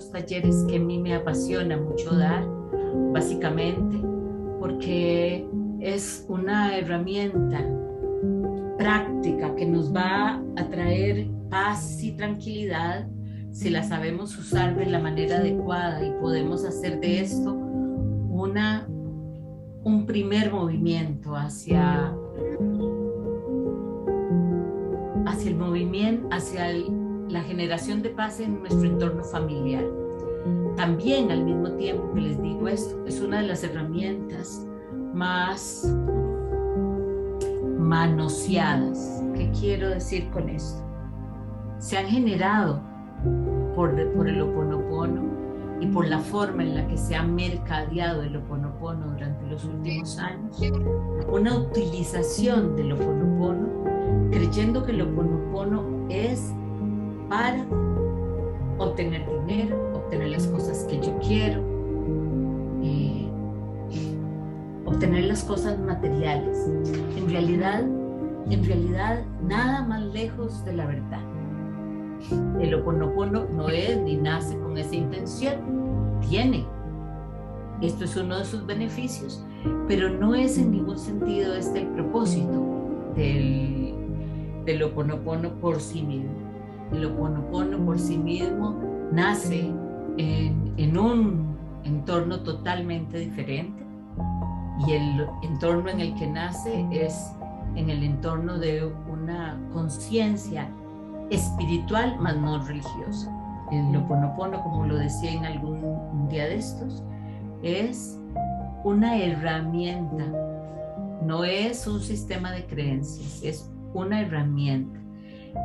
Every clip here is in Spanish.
estos talleres que a mí me apasiona mucho dar, básicamente, porque es una herramienta práctica que nos va a traer paz y tranquilidad si la sabemos usar de la manera adecuada y podemos hacer de esto un primer movimiento hacia el movimiento, la generación de paz en nuestro entorno familiar. También, al mismo tiempo que les digo esto, es una de las herramientas más manoseadas. ¿Qué quiero decir con esto? Se han generado por el Ho'oponopono y por la forma en la que se ha mercadeado el Ho'oponopono durante los últimos años, una utilización del Ho'oponopono, creyendo que el Ho'oponopono es para obtener dinero, obtener las cosas que yo quiero, obtener las cosas materiales. En realidad, nada más lejos de la verdad. El Ho'oponopono no es ni nace con esa intención. Esto es uno de sus beneficios, pero no es en ningún sentido el propósito del Ho'oponopono por sí mismo. El Ho'oponopono por sí mismo nace en un entorno totalmente diferente, y el entorno en el que nace es en el entorno de una conciencia espiritual, más no religiosa. El Ho'oponopono, como lo decía en algún día de estos, es una herramienta, no es un sistema de creencias, es una herramienta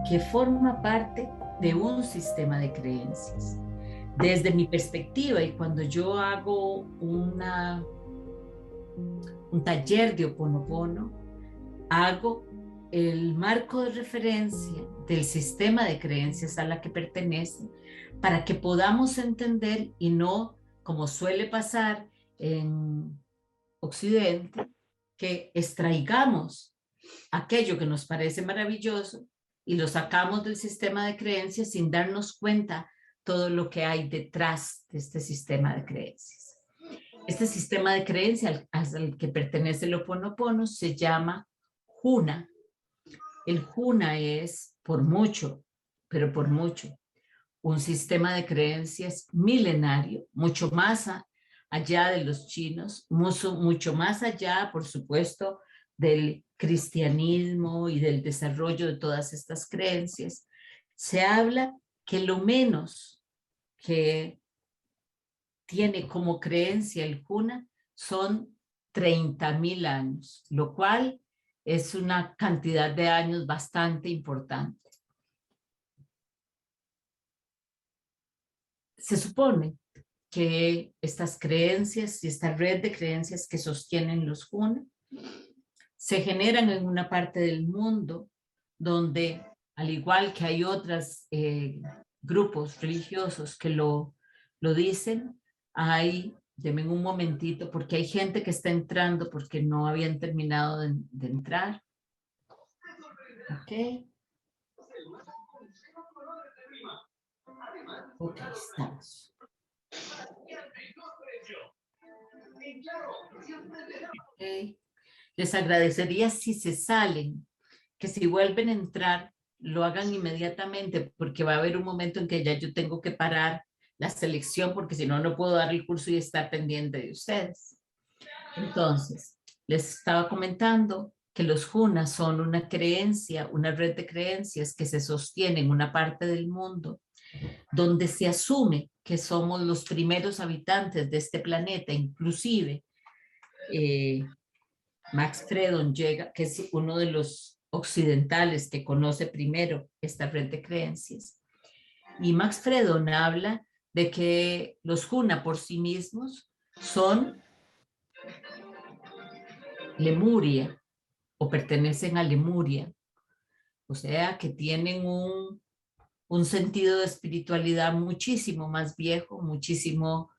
que forma parte de un sistema de creencias. Desde mi perspectiva, y cuando yo hago un taller de Ho'oponopono, hago el marco de referencia del sistema de creencias a la que pertenece, para que podamos entender, y no como suele pasar en Occidente, que extraigamos aquello que nos parece maravilloso y lo sacamos del sistema de creencias sin darnos cuenta todo lo que hay detrás de este sistema de creencias. Este sistema de creencias al que pertenece el Ho'oponopono se llama Huna. El Huna es, por mucho, pero por mucho, un sistema de creencias milenario, mucho más allá de los chinos, mucho más allá, por supuesto, del cristianismo y del desarrollo de todas estas creencias. Se habla que lo menos que tiene como creencia el Huna son 30,000 años, lo cual es una cantidad de años bastante importante. Se supone que estas creencias y esta red de creencias que sostienen los Huna se generan en una parte del mundo donde, al igual que hay otros grupos religiosos que lo dicen, denme un momentito, porque hay gente que está entrando porque no habían terminado de entrar. Ok. Ok, estamos. Okay. Les agradecería si se salen, que si vuelven a entrar, lo hagan inmediatamente, porque va a haber un momento en que ya yo tengo que parar la selección, porque si no, no puedo dar el curso y estar pendiente de ustedes. Entonces, les estaba comentando que los Hunas son una creencia, una red de creencias que se sostiene en una parte del mundo donde se asume que somos los primeros habitantes de este planeta, inclusive Max Fredon llega, que es uno de los occidentales que conoce primero esta red de creencias. Y Max Fredon habla de que los Huna por sí mismos son Lemuria o pertenecen a Lemuria, o sea que tienen un sentido de espiritualidad muchísimo más viejo, muchísimo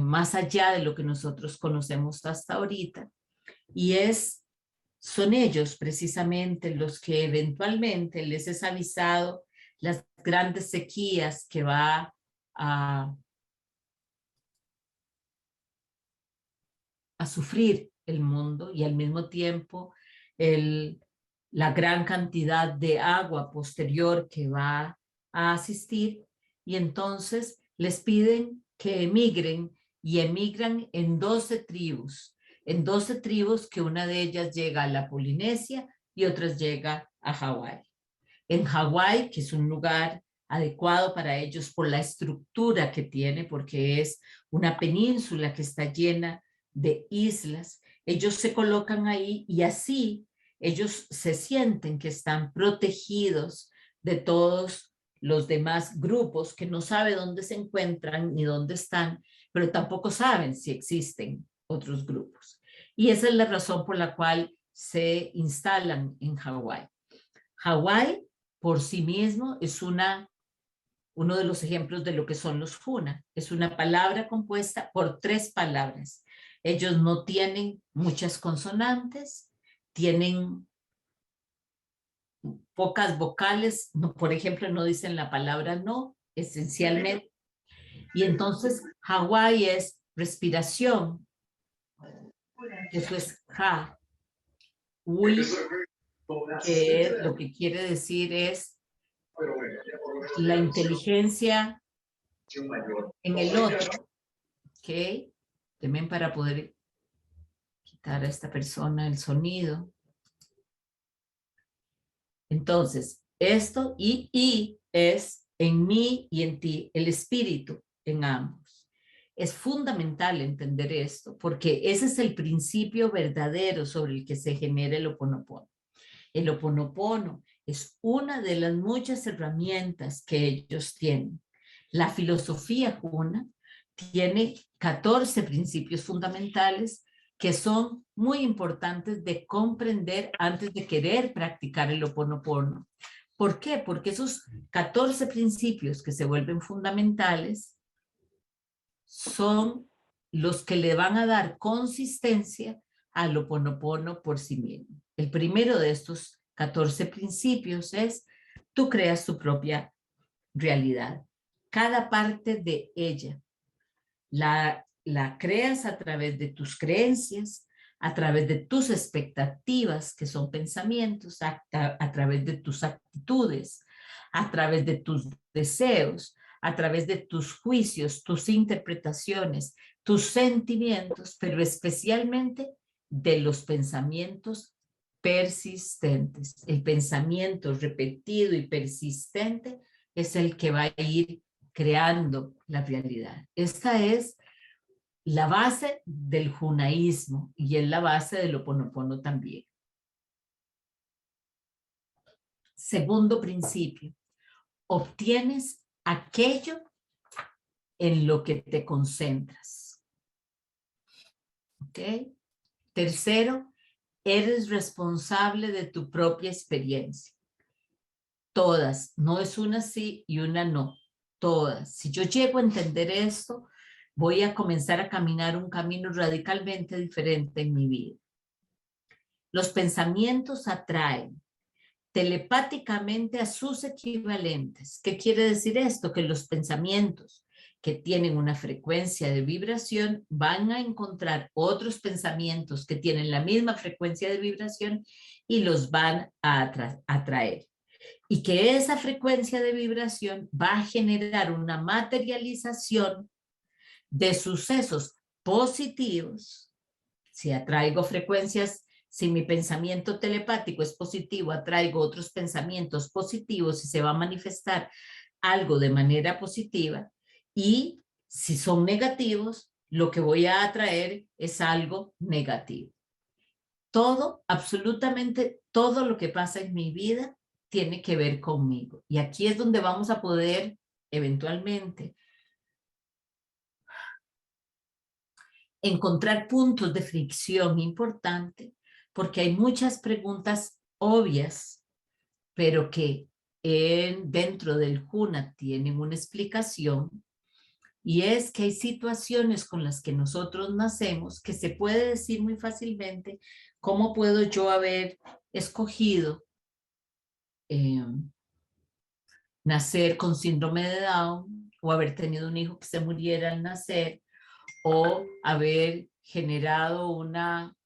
más allá de lo que nosotros conocemos hasta ahorita. Y son ellos precisamente los que eventualmente les es avisado las grandes sequías que va a sufrir el mundo y al mismo tiempo la gran cantidad de agua posterior que va a asistir, y entonces les piden que emigren y emigran en 12 tribus que una de ellas llega a la Polinesia y otras llega a Hawái. En Hawái, que es un lugar adecuado para ellos por la estructura que tiene, porque es una península que está llena de islas, ellos se colocan ahí y así ellos se sienten que están protegidos de todos los demás grupos que no saben dónde se encuentran ni dónde están, pero tampoco saben si existen otros grupos. Y esa es la razón por la cual se instalan en Hawái. Hawái por sí mismo es uno de los ejemplos de lo que son los Huna. Es una palabra compuesta por 3 palabras. Ellos no tienen muchas consonantes, tienen pocas vocales, no, por ejemplo, no dicen la palabra no, esencialmente. Y entonces Hawái es respiración, eso es ha. Ui, que es, lo que quiere decir es la inteligencia en el otro, ¿ok? También para poder quitar a esta persona el sonido. Entonces, esto y es en mí y en ti, el espíritu en ambos. Es fundamental entender esto porque ese es el principio verdadero sobre el que se genera el Ho'oponopono. El Ho'oponopono es una de las muchas herramientas que ellos tienen. La filosofía Huna tiene 14 principios fundamentales que son muy importantes de comprender antes de querer practicar el Ho'oponopono. ¿Por qué? Porque esos 14 principios que se vuelven fundamentales son los que le van a dar consistencia al Ho'oponopono por sí mismo. El primero de estos 14 principios es: tú creas tu propia realidad. Cada parte de ella la creas a través de tus creencias, a través de tus expectativas, que son pensamientos, a través de tus actitudes, a través de tus deseos, a través de tus juicios, tus interpretaciones, tus sentimientos, pero especialmente de los pensamientos persistentes. El pensamiento repetido y persistente es el que va a ir creando la realidad. Esta es la base del junaísmo y es la base del Ho'oponopono también. Segundo principio: obtienes aquello en lo que te concentras. ¿Ok? Tercero, eres responsable de tu propia experiencia. Todas, no es una sí y una no, todas. Si yo llego a entender esto, voy a comenzar a caminar un camino radicalmente diferente en mi vida. Los pensamientos atraen telepáticamente a sus equivalentes. ¿Qué quiere decir esto? Que los pensamientos que tienen una frecuencia de vibración van a encontrar otros pensamientos que tienen la misma frecuencia de vibración y los van a atraer. Y que esa frecuencia de vibración va a generar una materialización de sucesos positivos. Si atraigo frecuencias, si mi pensamiento telepático es positivo, atraigo otros pensamientos positivos y se va a manifestar algo de manera positiva. Y si son negativos, lo que voy a atraer es algo negativo. Todo, absolutamente todo lo que pasa en mi vida tiene que ver conmigo. Y aquí es donde vamos a poder eventualmente encontrar puntos de fricción importantes, porque hay muchas preguntas obvias, pero que dentro del Huna tienen una explicación, y es que hay situaciones con las que nosotros nacemos que se puede decir muy fácilmente: ¿cómo puedo yo haber escogido nacer con síndrome de Down o haber tenido un hijo que se muriera al nacer, o haber generado una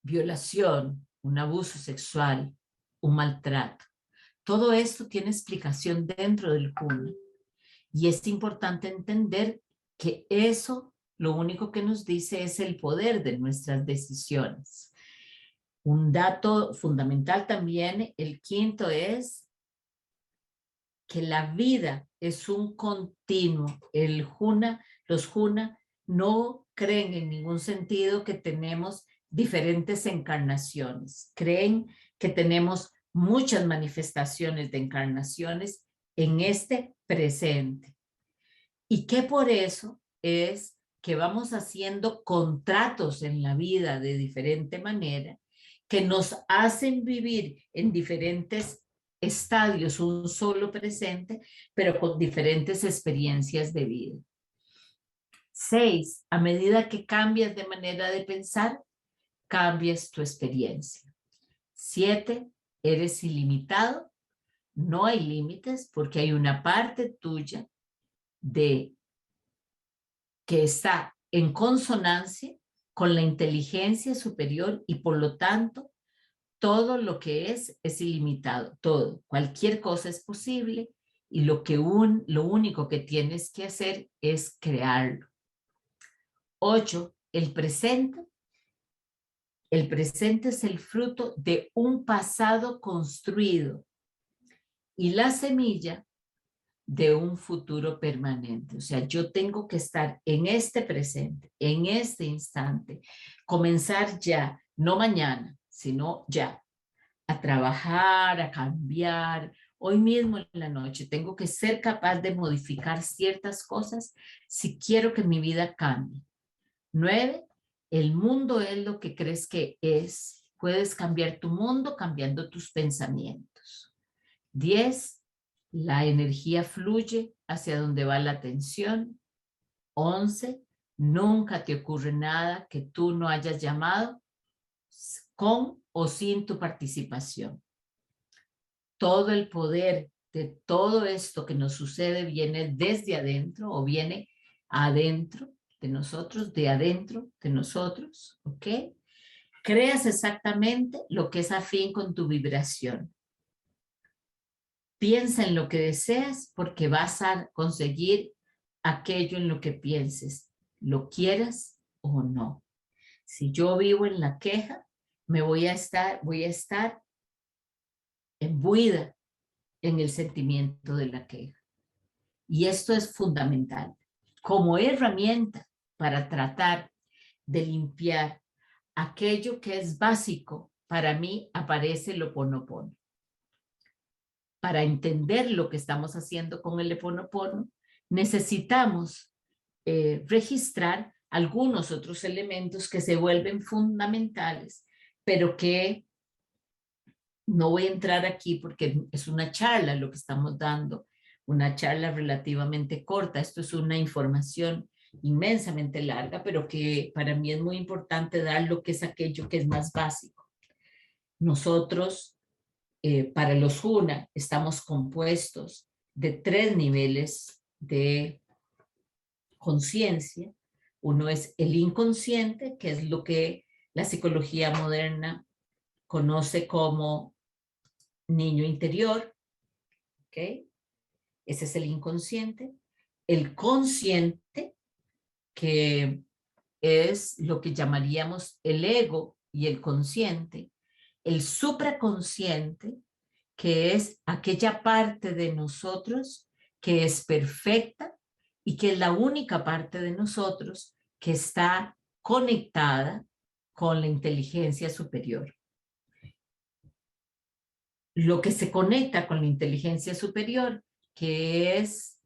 violación, un abuso sexual, un maltrato. Todo esto tiene explicación dentro del Juna y es importante entender que eso lo único que nos dice es el poder de nuestras decisiones. Un dato fundamental también, el quinto, es que la vida es un continuo. Los Juna no creen en ningún sentido que tenemos diferentes encarnaciones. Creen que tenemos muchas manifestaciones de encarnaciones en este presente. Y que por eso es que vamos haciendo contratos en la vida de diferente manera que nos hacen vivir en diferentes estadios un solo presente, pero con diferentes experiencias de vida. 6, a medida que cambias de manera de pensar, cambias tu experiencia. 7, eres ilimitado, no hay límites porque hay una parte tuya de que está en consonancia con la inteligencia superior y por lo tanto todo lo que es ilimitado, todo, cualquier cosa es posible y lo único que tienes que hacer es crearlo. 8, el presente. El presente es el fruto de un pasado construido y la semilla de un futuro permanente. O sea, yo tengo que estar en este presente, en este instante, comenzar ya, no mañana, sino ya, a trabajar, a cambiar. Hoy mismo en la noche tengo que ser capaz de modificar ciertas cosas si quiero que mi vida cambie. 9, el mundo es lo que crees que es. Puedes cambiar tu mundo cambiando tus pensamientos. 10, la energía fluye hacia donde va la atención. 11, nunca te ocurre nada que tú no hayas llamado con o sin tu participación. Todo el poder de todo esto que nos sucede viene desde adentro o viene adentro de nosotros, de adentro de nosotros, ¿ok? Creas exactamente lo que es afín con tu vibración. Piensa en lo que deseas porque vas a conseguir aquello en lo que pienses, lo quieras o no. Si yo vivo en la queja, voy a estar imbuida en el sentimiento de la queja. Y esto es fundamental. Como herramienta para tratar de limpiar aquello que es básico, para mí aparece el Ho'oponopono. Para entender lo que estamos haciendo con el Ho'oponopono, necesitamos registrar algunos otros elementos que se vuelven fundamentales, pero que no voy a entrar aquí porque es una charla lo que estamos dando, una charla relativamente corta. Esto es una información inmensamente larga, pero que para mí es muy importante dar lo que es aquello que es más básico. Nosotros, para los Juna, estamos compuestos de 3 niveles de conciencia. Uno es el inconsciente, que es lo que la psicología moderna conoce como niño interior, ¿ok? Ese es el inconsciente. El consciente, que es lo que llamaríamos el ego y el consciente. El supraconsciente, que es aquella parte de nosotros que es perfecta y que es la única parte de nosotros que está conectada con la inteligencia superior. Lo que se conecta con la inteligencia superior, que es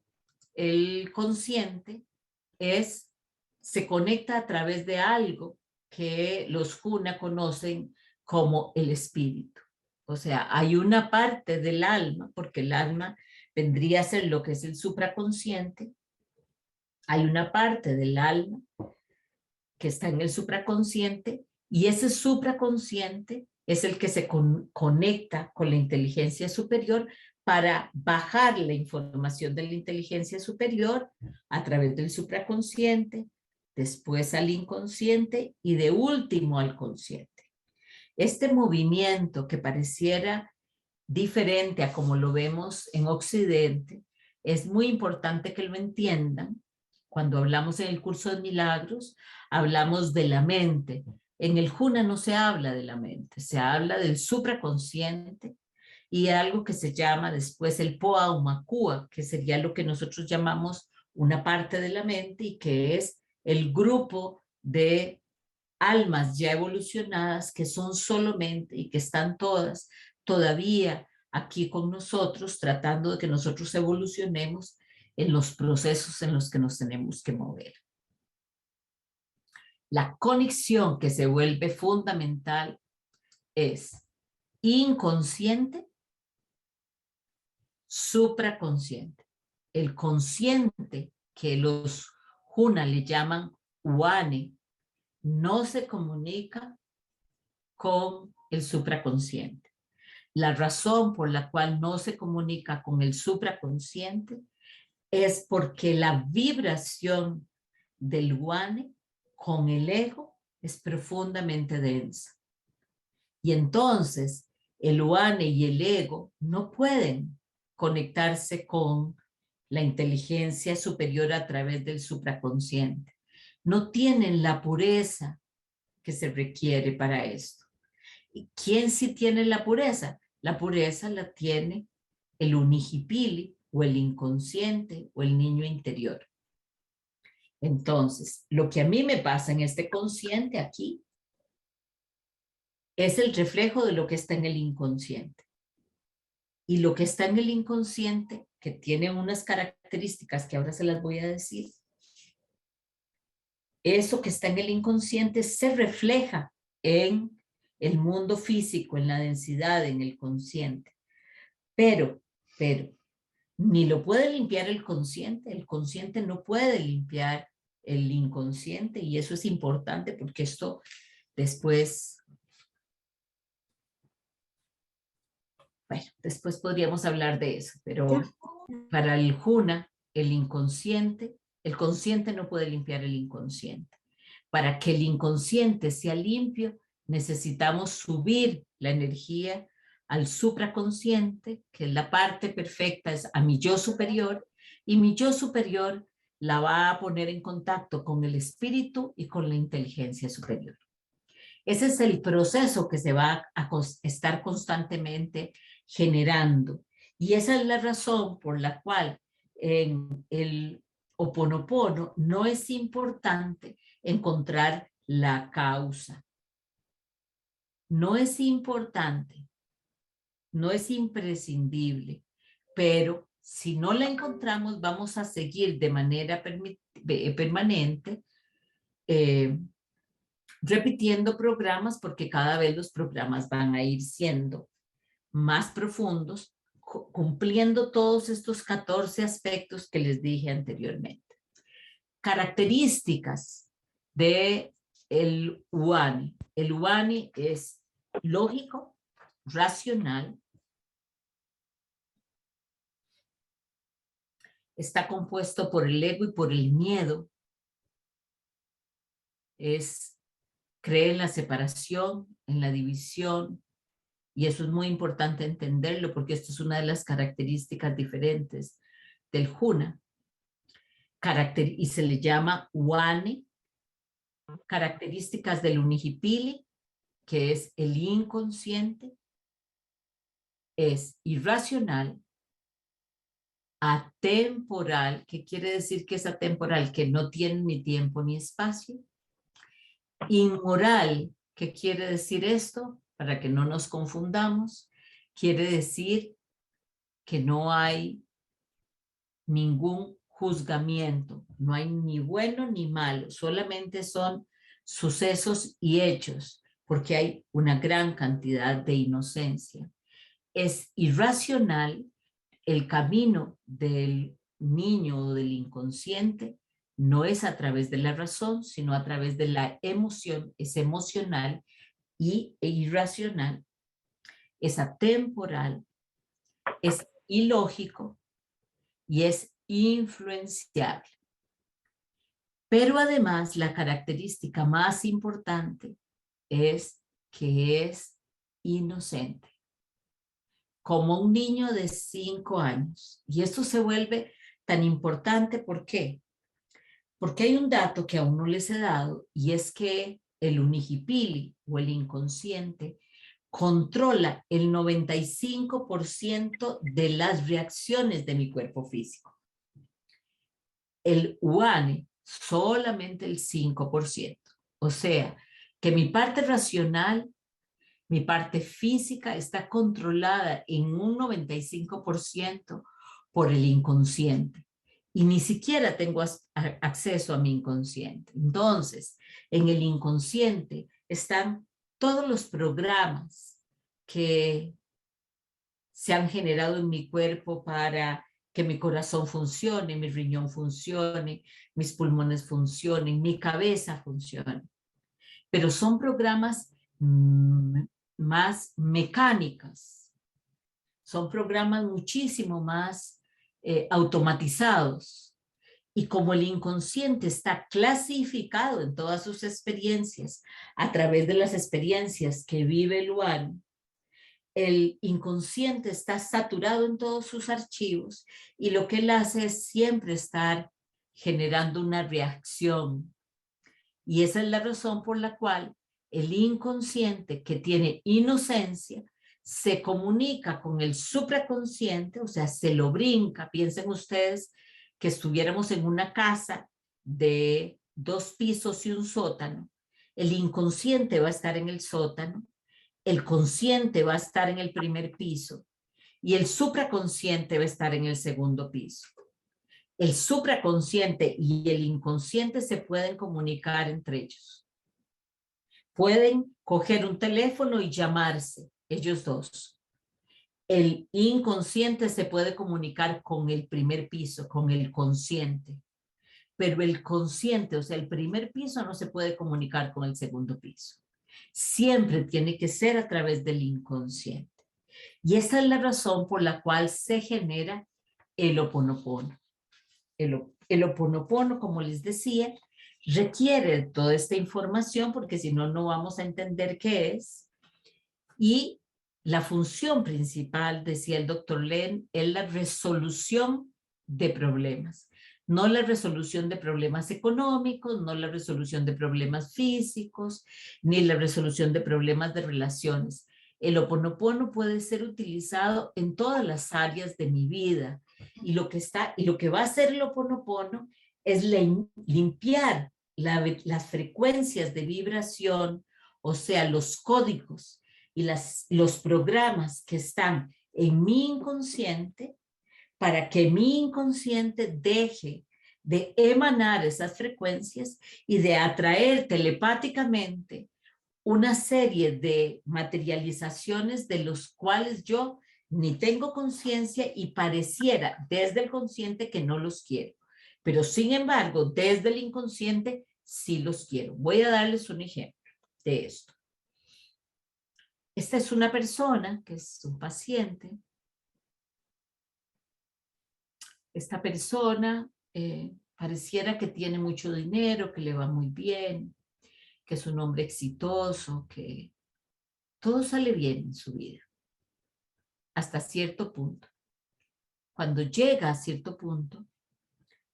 el consciente, se conecta a través de algo que los Juna conocen como el espíritu. O sea, hay una parte del alma, porque el alma vendría a ser lo que es el supraconsciente, hay una parte del alma que está en el supraconsciente y ese supraconsciente es el que se conecta con la inteligencia superior para bajar la información de la inteligencia superior a través del supraconsciente, después al inconsciente y de último al consciente. Este movimiento que pareciera diferente a como lo vemos en Occidente, es muy importante que lo entiendan. Cuando hablamos en el curso de milagros, hablamos de la mente. En el Juna no se habla de la mente, se habla del supraconsciente y algo que se llama después el Poaumakua, que sería lo que nosotros llamamos una parte de la mente y que es el grupo de almas ya evolucionadas que son solamente y que están todas todavía aquí con nosotros, tratando de que nosotros evolucionemos en los procesos en los que nos tenemos que mover. La conexión que se vuelve fundamental es inconsciente, supraconsciente. El consciente, que los Juna le llaman Uane, no se comunica con el supraconsciente. La razón por la cual no se comunica con el supraconsciente es porque la vibración del Uane con el ego es profundamente densa. Y entonces el Uane y el ego no pueden conectarse con la inteligencia superior a través del supraconsciente. No tienen la pureza que se requiere para esto. ¿Y quién sí tiene la pureza? La pureza la tiene el unijipili o el inconsciente o el niño interior. Entonces, lo que a mí me pasa en este consciente aquí es el reflejo de lo que está en el inconsciente. Y lo que está en el inconsciente, que tiene unas características que ahora se las voy a decir, eso que está en el inconsciente se refleja en el mundo físico, en la densidad, en el consciente. Pero, ni lo puede limpiar el consciente no puede limpiar el inconsciente y eso es importante porque esto después, bueno, después podríamos hablar de eso, pero para el Juna, el consciente no puede limpiar el inconsciente. Para que el inconsciente sea limpio, necesitamos subir la energía al supraconsciente, que es la parte perfecta, es a mi yo superior, y mi yo superior la va a poner en contacto con el espíritu y con la inteligencia superior. Ese es el proceso que se va a estar constantemente generando. Y esa es la razón por la cual en el Ho'oponopono no es importante encontrar la causa. No es importante, no es imprescindible, pero si no la encontramos vamos a seguir de manera permanente repitiendo programas porque cada vez los programas van a ir siendo más profundos, cumpliendo todos estos 14 aspectos que les dije anteriormente. Características de el Uani. El Uani es lógico, racional, está compuesto por el ego y por el miedo, cree en la separación, en la división, y eso es muy importante entenderlo porque esto es una de las características diferentes del Juna. Y se le llama Uani. Características del Unijipili, que es el inconsciente, es irracional, atemporal, que quiere decir que es atemporal, que no tiene ni tiempo ni espacio, inmoral, ¿qué quiere decir esto? Para que no nos confundamos, quiere decir que no hay ningún juzgamiento, no hay ni bueno ni malo, solamente son sucesos y hechos, porque hay una gran cantidad de inocencia. Es irracional el camino del niño o del inconsciente, no es a través de la razón, sino a través de la emoción, es emocional e irracional, es atemporal, es ilógico y es influenciable. Pero además la característica más importante es que es inocente, como un niño de 5 años. Y esto se vuelve tan importante, ¿por qué? Porque hay un dato que aún no les he dado y es que el unihipili o el inconsciente controla el 95% de las reacciones de mi cuerpo físico. El uane solamente el 5%. O sea, que mi parte racional, mi parte física está controlada en un 95% por el inconsciente. Y ni siquiera tengo acceso a mi inconsciente. Entonces, en el inconsciente están todos los programas que se han generado en mi cuerpo para que mi corazón funcione, mi riñón funcione, mis pulmones funcionen, mi cabeza funcione. Pero son programas más mecánicas, son programas muchísimo más automatizados. Y como el inconsciente está clasificado en todas sus experiencias a través de las experiencias que vive Luan, el inconsciente está saturado en todos sus archivos y lo que él hace es siempre estar generando una reacción. Y esa es la razón por la cual el inconsciente, que tiene inocencia, se comunica con el supraconsciente, o sea, se lo brinca. Piensen ustedes que estuviéramos en una casa de 2 pisos y un sótano. El inconsciente va a estar en el sótano, el consciente va a estar en el primer piso y el supraconsciente va a estar en el segundo piso. El supraconsciente y el inconsciente se pueden comunicar entre ellos. Pueden coger un teléfono y llamarse, ellos dos. El inconsciente se puede comunicar con el primer piso, con el consciente. Pero el consciente, o sea, el primer piso no se puede comunicar con el segundo piso. Siempre tiene que ser a través del inconsciente. Y esa es la razón por la cual se genera el Ho'oponopono. El Ho'oponopono, como les decía, requiere toda esta información porque si no, no vamos a entender qué es. Y la función principal, decía el doctor Len, es la resolución de problemas. No la resolución de problemas económicos, no la resolución de problemas físicos, ni la resolución de problemas de relaciones. El Ho'oponopono puede ser utilizado en todas las áreas de mi vida y lo que va a hacer el Ho'oponopono es limpiar las frecuencias de vibración, o sea, los códigos y los programas que están en mi inconsciente para que mi inconsciente deje de emanar esas frecuencias y de atraer telepáticamente una serie de materializaciones de los cuales yo ni tengo conciencia y pareciera desde el consciente que no los quiero. Pero sin embargo, desde el inconsciente sí los quiero. Voy a darles un ejemplo de esto. Esta es una persona que es un paciente. Esta persona pareciera que tiene mucho dinero, que le va muy bien, que es un hombre exitoso, que todo sale bien en su vida, hasta cierto punto. Cuando llega a cierto punto,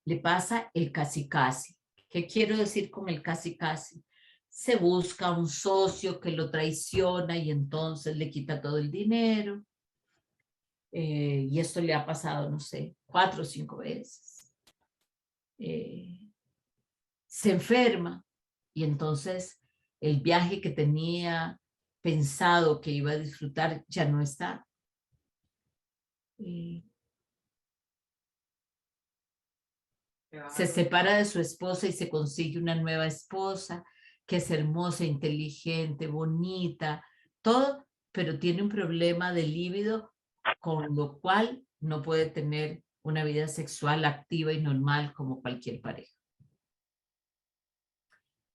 le pasa el casi casi. ¿Qué quiero decir con el casi casi? Se busca un socio que lo traiciona y entonces le quita todo el dinero. Y esto le ha pasado, no sé, 4 o 5 veces. Se enferma y entonces el viaje que tenía pensado que iba a disfrutar ya no está. Se separa de su esposa y se consigue una nueva esposa que es hermosa, inteligente, bonita, todo, pero tiene un problema de líbido, con lo cual no puede tener una vida sexual activa y normal como cualquier pareja.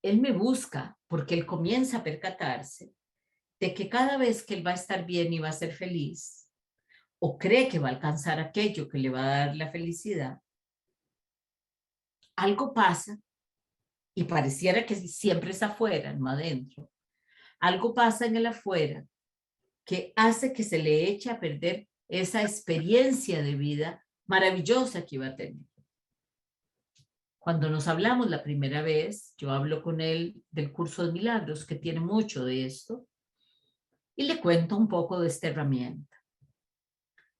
Él me busca porque él comienza a percatarse de que cada vez que él va a estar bien y va a ser feliz, o cree que va a alcanzar aquello que le va a dar la felicidad, algo pasa y pareciera que siempre es afuera, no adentro. Algo pasa en el afuera que hace que se le eche a perder esa experiencia de vida maravillosa que iba a tener. Cuando nos hablamos la primera vez, yo hablo con él del curso de milagros, que tiene mucho de esto, y le cuento un poco de esta herramienta.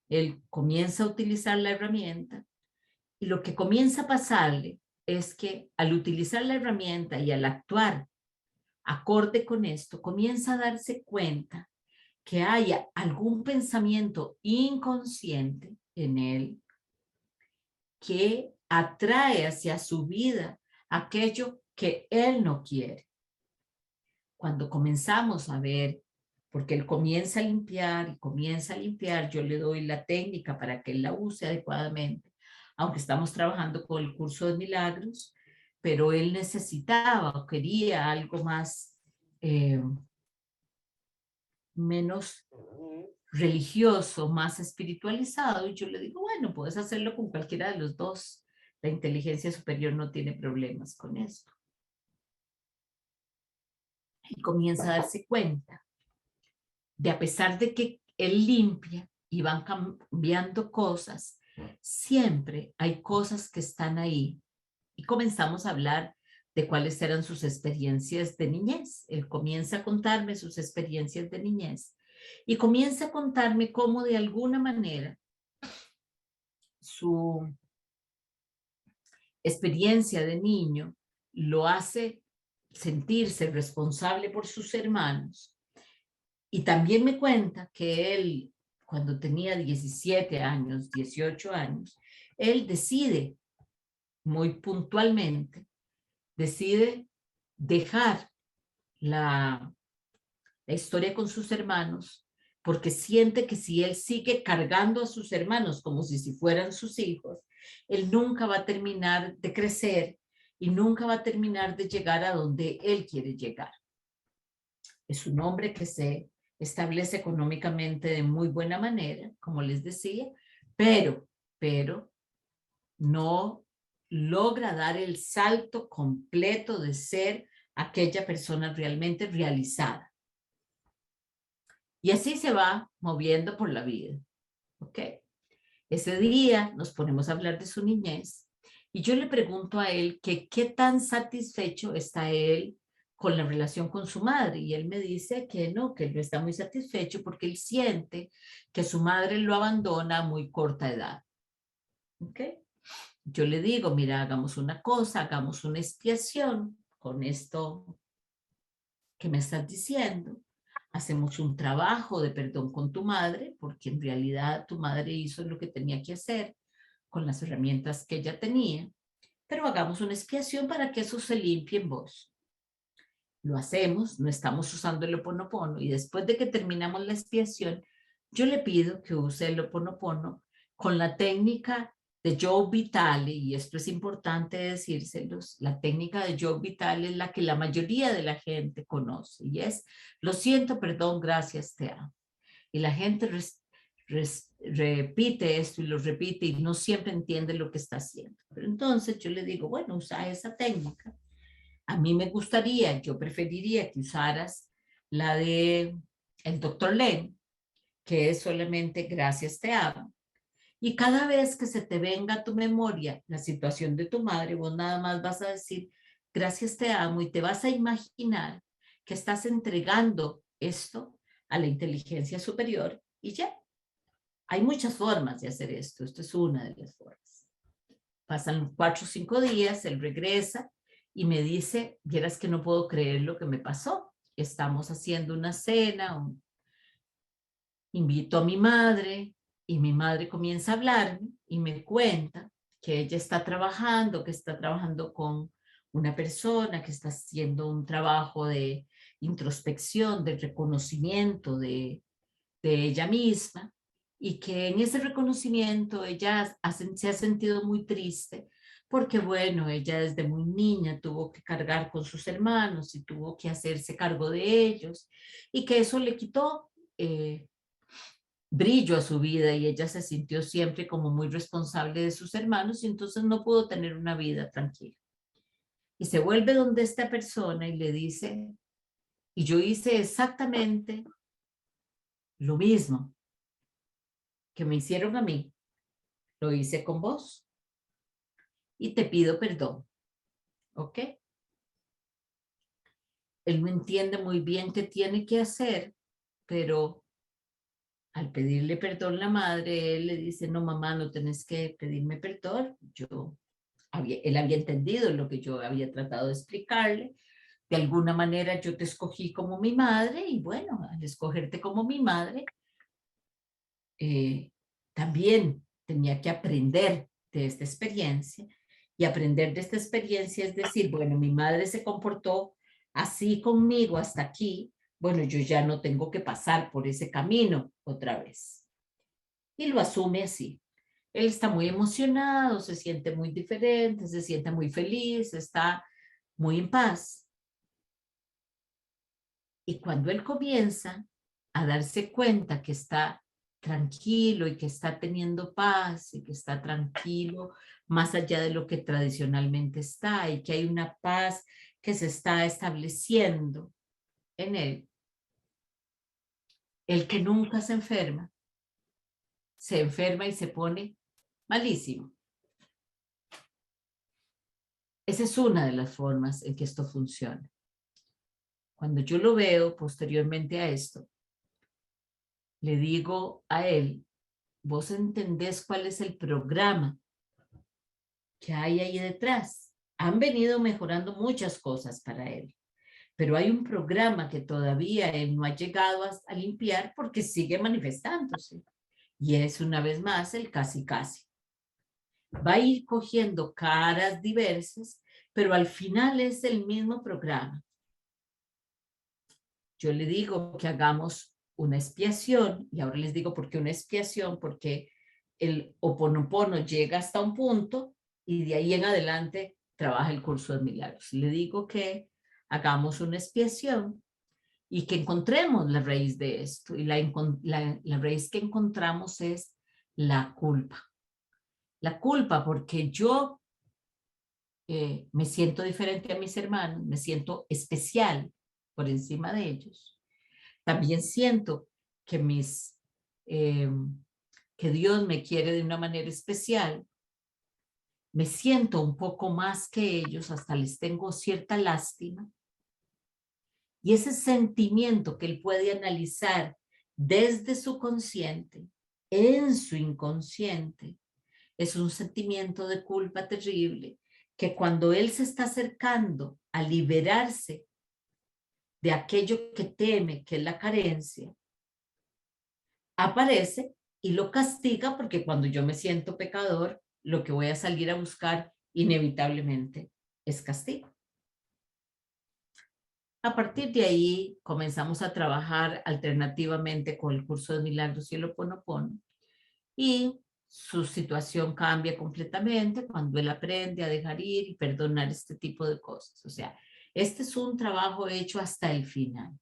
Él comienza a utilizar la herramienta y lo que comienza a pasarle es que al utilizar la herramienta y al actuar acorde con esto, comienza a darse cuenta que haya algún pensamiento inconsciente en él que atrae hacia su vida aquello que él no quiere. Cuando comenzamos a ver, porque él comienza a limpiar y comienza a limpiar, yo le doy la técnica para que él la use adecuadamente, aunque estamos trabajando con el curso de milagros, pero él necesitaba o quería algo más, menos religioso, más espiritualizado, y yo le digo, bueno, puedes hacerlo con cualquiera de los dos. La inteligencia superior no tiene problemas con esto. Y comienza a darse cuenta de, a pesar de que él limpia y van cambiando cosas, siempre hay cosas que están ahí. Y comenzamos a hablar de cuáles eran sus experiencias de niñez. Él comienza a contarme sus experiencias de niñez y comienza a contarme cómo de alguna manera su experiencia de niño lo hace sentirse responsable por sus hermanos. Y también me cuenta que él, cuando tenía 17 años, 18 años, él decide muy puntualmente, decide dejar la historia con sus hermanos, porque siente que si él sigue cargando a sus hermanos como si fueran sus hijos, él nunca va a terminar de crecer y nunca va a terminar de llegar a donde él quiere llegar. Es un hombre que se establece económicamente de muy buena manera, como les decía, pero no logra dar el salto completo de ser aquella persona realmente realizada. Y así se va moviendo por la vida. ¿Ok? Ese día nos ponemos a hablar de su niñez y yo le pregunto a él que qué tan satisfecho está él con la relación con su madre. Y él me dice que no está muy satisfecho porque él siente que su madre lo abandona a muy corta edad. ¿Ok? Yo le digo, mira, hagamos una cosa, hagamos una expiación con esto que me estás diciendo. Hacemos un trabajo de perdón con tu madre, porque en realidad tu madre hizo lo que tenía que hacer con las herramientas que ella tenía, pero hagamos una expiación para que eso se limpie en vos. Lo hacemos, no estamos usando el Ho'oponopono, y después de que terminamos la expiación, yo le pido que use el Ho'oponopono con la técnica de Joe Vitale, y esto es importante decírselos, la técnica de Joe Vitale es la que la mayoría de la gente conoce, y es, lo siento, perdón, gracias, te amo. Y la gente repite esto y lo repite y no siempre entiende lo que está haciendo. Pero entonces yo le digo, bueno, usa esa técnica. A mí me gustaría, yo preferiría que usaras la de el doctor Len, que es solamente gracias te amo. Y cada vez que se te venga a tu memoria la situación de tu madre, vos nada más vas a decir gracias te amo y te vas a imaginar que estás entregando esto a la inteligencia superior y ya. Hay muchas formas de hacer esto. Esto es una de las formas. Pasan 4 o 5 días, él regresa y me dice, vieras que no puedo creer lo que me pasó. Estamos haciendo una cena, invito a mi madre y mi madre comienza a hablarme y me cuenta que ella está trabajando, que está trabajando con una persona que está haciendo un trabajo de introspección, de reconocimiento de ella misma y que en ese reconocimiento ella se ha sentido muy triste porque, bueno, ella desde muy niña tuvo que cargar con sus hermanos y tuvo que hacerse cargo de ellos y que eso le quitó brillo a su vida y ella se sintió siempre como muy responsable de sus hermanos y entonces no pudo tener una vida tranquila. Y se vuelve donde esta persona y le dice, y yo hice exactamente lo mismo que me hicieron a mí, lo hice con vos y te pido perdón, ¿ok? Él no entiende muy bien qué tiene que hacer, pero al pedirle perdón la madre, él le dice, no, mamá, no tenés que pedirme perdón. Él había entendido lo que yo había tratado de explicarle. De alguna manera yo te escogí como mi madre y bueno, al escogerte como mi madre, eh, también tenía que aprender de esta experiencia y aprender de esta experiencia es decir, bueno, mi madre se comportó así conmigo hasta aquí, bueno, yo ya no tengo que pasar por ese camino otra vez. Y lo asume así. Él está muy emocionado, se siente muy diferente, se siente muy feliz, está muy en paz. Y cuando él comienza a darse cuenta que está tranquilo y que está teniendo paz y que está tranquilo más allá de lo que tradicionalmente está y que hay una paz que se está estableciendo en él, el que nunca se enferma y se pone malísimo. Esa es una de las formas en que esto funciona. Cuando yo lo veo posteriormente a esto, le digo a él, vos entendés cuál es el programa que hay ahí detrás. Han venido mejorando muchas cosas para él, pero hay un programa que todavía él no ha llegado a limpiar porque sigue manifestándose. Y es una vez más el casi casi. Va a ir cogiendo caras diversas, pero al final es el mismo programa. Yo le digo que hagamos una expiación, y ahora les digo por qué una expiación, porque el Ho'oponopono llega hasta un punto y de ahí en adelante trabaja el curso de milagros. Le digo que hagamos una expiación y que encontremos la raíz de esto. Y la raíz que encontramos es la culpa. La culpa porque yo me siento diferente a mis hermanos, me siento especial por encima de ellos. También siento que eh, que Dios me quiere de una manera especial. Me siento un poco más que ellos, hasta les tengo cierta lástima. Y ese sentimiento que él puede analizar desde su consciente, en su inconsciente, es un sentimiento de culpa terrible que cuando él se está acercando a liberarse de aquello que teme, que es la carencia, aparece y lo castiga porque cuando yo me siento pecador, lo que voy a salir a buscar inevitablemente es castigo. A partir de ahí comenzamos a trabajar alternativamente con el curso de milagros y el Ho'oponopono y su situación cambia completamente cuando él aprende a dejar ir y perdonar este tipo de cosas. O sea, este es un trabajo hecho hasta el final.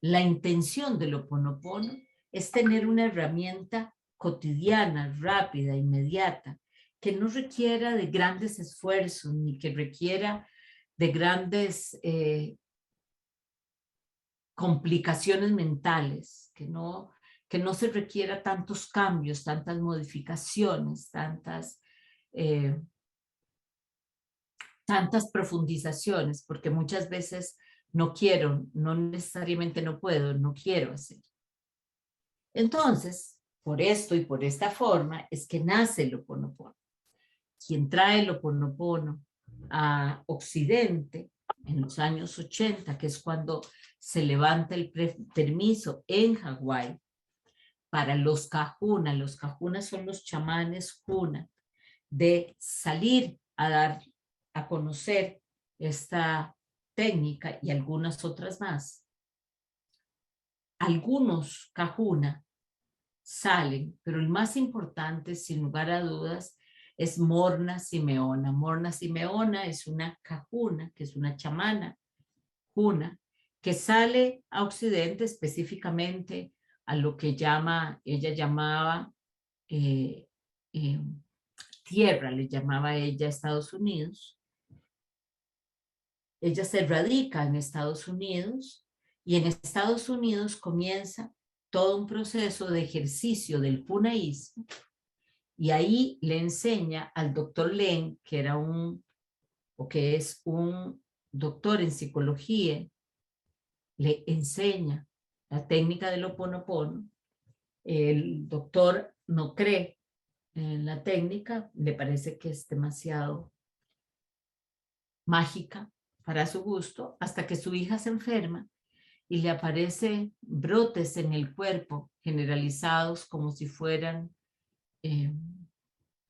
La intención del Ho'oponopono es tener una herramienta cotidiana, rápida, inmediata, que no requiera de grandes esfuerzos ni que requiera de grandes complicaciones mentales, que no se requiera tantos cambios, tantas modificaciones, eh, tantas profundizaciones, porque muchas veces no quiero, no necesariamente no puedo, no quiero hacer. Entonces, por esto y por esta forma es que nace el Ho'oponopono. Quien trae el Ho'oponopono a Occidente en los años 80, que es cuando se levanta el permiso en Hawái para los Kahuna. Los Kahuna son los chamanes Huna, de salir a dar a conocer esta técnica y algunas otras más. Algunos Kahuna salen, pero el más importante, sin lugar a dudas, es Morna Simeona. Morna Simeona es una Kahuna, que es una chamana Huna, que sale a Occidente, específicamente a lo que ella llamaba eh, eh, tierra, le llamaba ella Estados Unidos. Ella se radica en Estados Unidos y en Estados Unidos comienza todo un proceso de ejercicio del punaísmo y ahí le enseña al doctor Len, que era que es un doctor en psicología, le enseña la técnica del Ho Oponopono. El doctor no cree en la técnica, le parece que es demasiado mágica para su gusto, hasta que su hija se enferma y le aparecen brotes en el cuerpo generalizados como si fueran eh,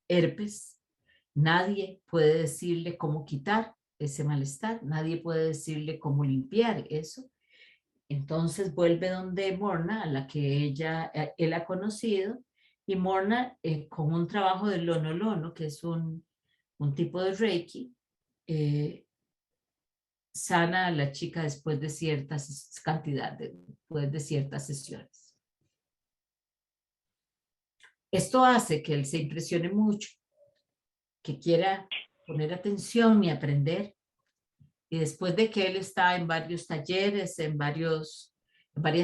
herpes. Nadie puede decirle cómo quitar ese malestar, nadie puede decirle cómo limpiar eso. Entonces vuelve donde Morna, a la que él ha conocido, y Morna, con un trabajo de Lono Lono, que es un tipo de Reiki, sana a la chica después de ciertas cantidades, después de ciertas sesiones. Esto hace que él se impresione mucho, que quiera poner atención y aprender. Y después de que él está en varios talleres, en varias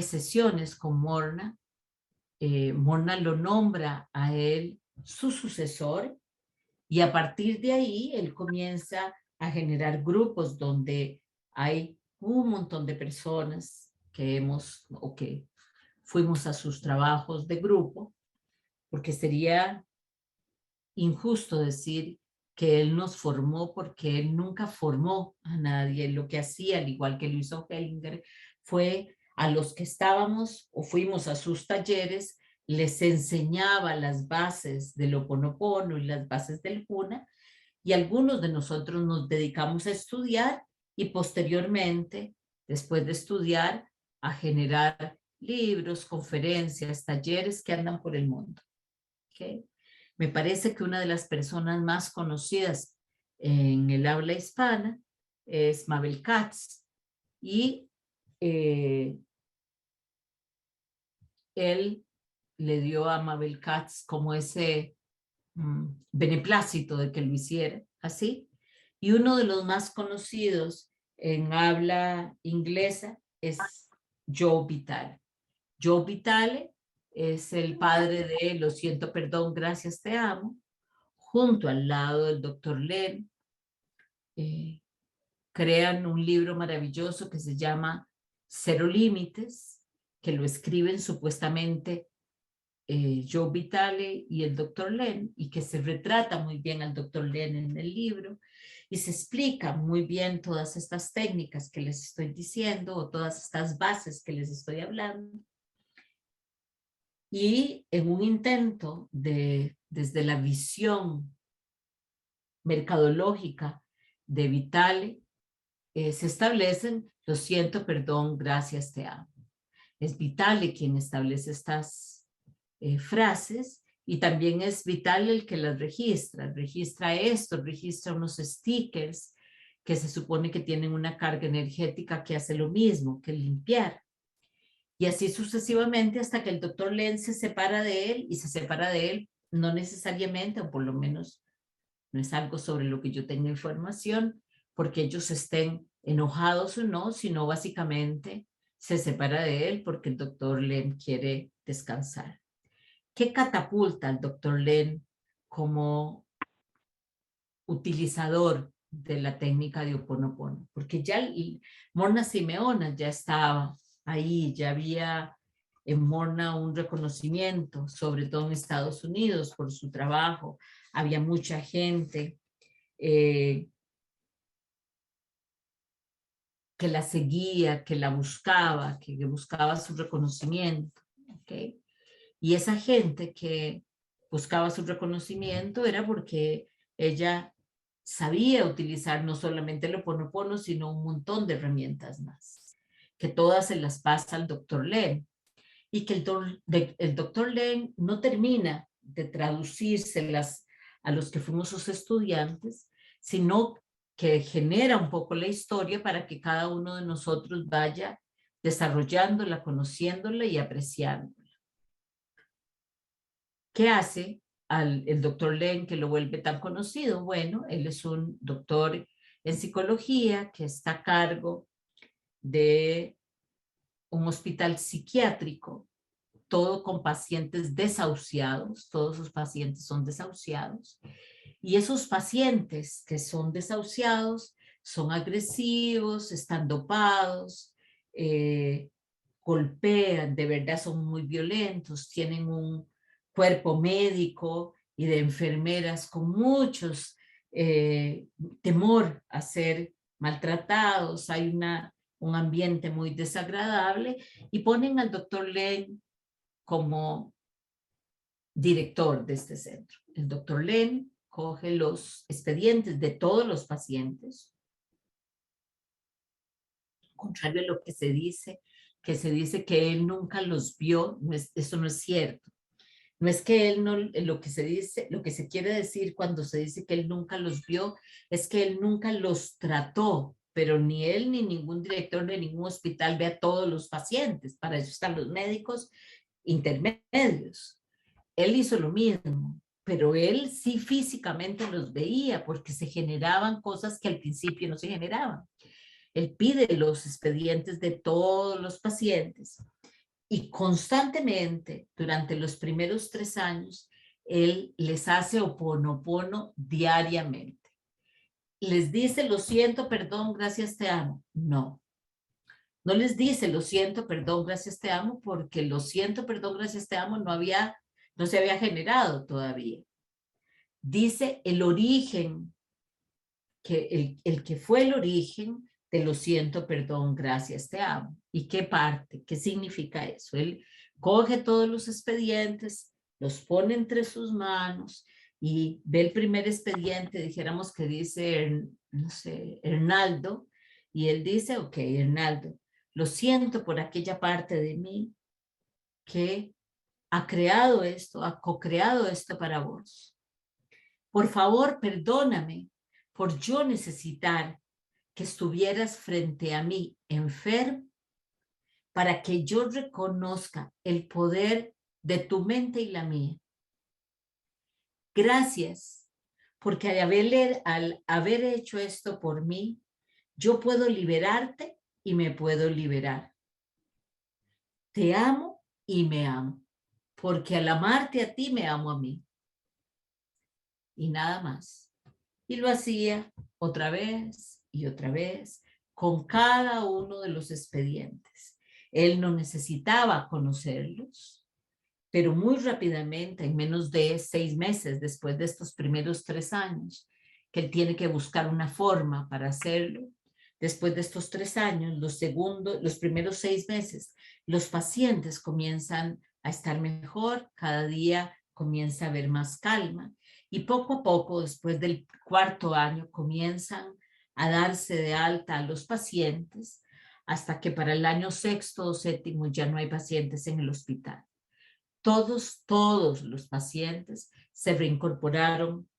sesiones con Morna, Morna lo nombra a él su sucesor y a partir de ahí él comienza a generar grupos donde hay un montón de personas que que fuimos a sus trabajos de grupo, porque sería injusto decir que él nos formó porque él nunca formó a nadie. Lo que hacía, al igual que lo hizo Hellinger, fue a los que estábamos o fuimos a sus talleres, les enseñaba las bases del Ho Oponopono y las bases del Huna, y algunos de nosotros nos dedicamos a estudiar y posteriormente, después de estudiar, a generar libros, conferencias, talleres que andan por el mundo. ¿Okay? Me parece que una de las personas más conocidas en el habla hispana es Mabel Katz y él le dio a Mabel Katz como ese beneplácito de que lo hiciera así. Y uno de los más conocidos en habla inglesa es Joe Vitale. Joe Vitale es el padre de Lo siento, perdón, gracias, te amo, junto al lado del doctor Len. Crean un libro maravilloso que se llama Cero Límites, que lo escriben supuestamente Joe Vitale y el doctor Len, y que se retrata muy bien al doctor Len en el libro, y se explica muy bien todas estas técnicas que les estoy diciendo, o todas estas bases que les estoy hablando. Y en un intento desde la visión mercadológica de Vitale, se establecen, lo siento, perdón, gracias, te amo. Es Vitale quien establece estas frases y también es Vitale el que las registra esto, registra unos stickers que se supone que tienen una carga energética que hace lo mismo que limpiar. Y así sucesivamente hasta que el doctor Len se separa de él y se separa de él no necesariamente, o por lo menos no es algo sobre lo que yo tenga información, porque ellos estén enojados o no, sino básicamente se separa de él porque el doctor Len quiere descansar. ¿Qué catapulta al doctor Len como utilizador de la técnica de Ho Oponopono? Porque ya Morna Simeona ya estaba ahí, ya había en Morna un reconocimiento, sobre todo en Estados Unidos, por su trabajo. Había mucha gente que la seguía, que la buscaba, que buscaba su reconocimiento. ¿Okay? Y esa gente que buscaba su reconocimiento era porque ella sabía utilizar no solamente el Ho Oponopono, sino un montón de herramientas más, que todas se las pasa al doctor Len. Y que el doctor Len no termina de traducírselas a los que fuimos sus estudiantes, sino que genera un poco la historia para que cada uno de nosotros vaya desarrollándola, conociéndola y apreciándola. ¿Qué hace el doctor Len que lo vuelve tan conocido? Bueno, él es un doctor en psicología que está a cargo de un hospital psiquiátrico, todo con pacientes desahuciados, todos sus pacientes son desahuciados, y esos pacientes que son desahuciados son agresivos, están dopados, eh, golpean, de verdad son muy violentos, tienen un cuerpo médico y de enfermeras con muchos temor a ser maltratados, hay un ambiente muy desagradable y ponen al doctor Len como director de este centro. El doctor Len coge los expedientes de todos los pacientes, contrario a lo que se dice que él nunca los vio, eso no es cierto. No es que él no, lo que se dice, lo que se quiere decir cuando se dice que él nunca los vio, es que él nunca los trató, pero ni él ni ningún director de ningún hospital ve a todos los pacientes, para eso están los médicos intermedios. Él hizo lo mismo, pero él sí físicamente los veía porque se generaban cosas que al principio no se generaban. Él pide los expedientes de todos los pacientes y constantemente durante los primeros 3 años, él les hace oponopono diariamente. Les dice, lo siento, perdón, gracias, te amo. No, no les dice, lo siento, perdón, gracias, te amo, porque lo siento, perdón, gracias, te amo no se había generado todavía. Dice el origen, que el que fue el origen de lo siento, perdón, gracias, te amo. ¿Y qué parte? ¿Qué significa eso? Él coge todos los expedientes, los pone entre sus manos y ve el primer expediente, dijéramos que dice, no sé, Hernaldo, y él dice, ok, Hernaldo, lo siento por aquella parte de mí que ha creado esto, ha co-creado esto para vos. Por favor, perdóname por yo necesitar que estuvieras frente a mí enfermo para que yo reconozca el poder de tu mente y la mía. Gracias, porque al haber hecho esto por mí, yo puedo liberarte y me puedo liberar. Te amo y me amo, porque al amarte a ti, me amo a mí. Y nada más. Y lo hacía otra vez, con cada uno de los expedientes. Él no necesitaba conocerlos, pero muy rápidamente, en menos de 6 meses después de estos primeros 3 años, que él tiene que buscar una forma para hacerlo, después de estos 3 años, los primeros 6 meses, los pacientes comienzan a estar mejor, cada día comienza a haber más calma y poco a poco, después del 4 año, comienzan a darse de alta a los pacientes hasta que para el año sexto o séptimo ya no hay pacientes en el hospital. Todos los pacientes se reincorporaron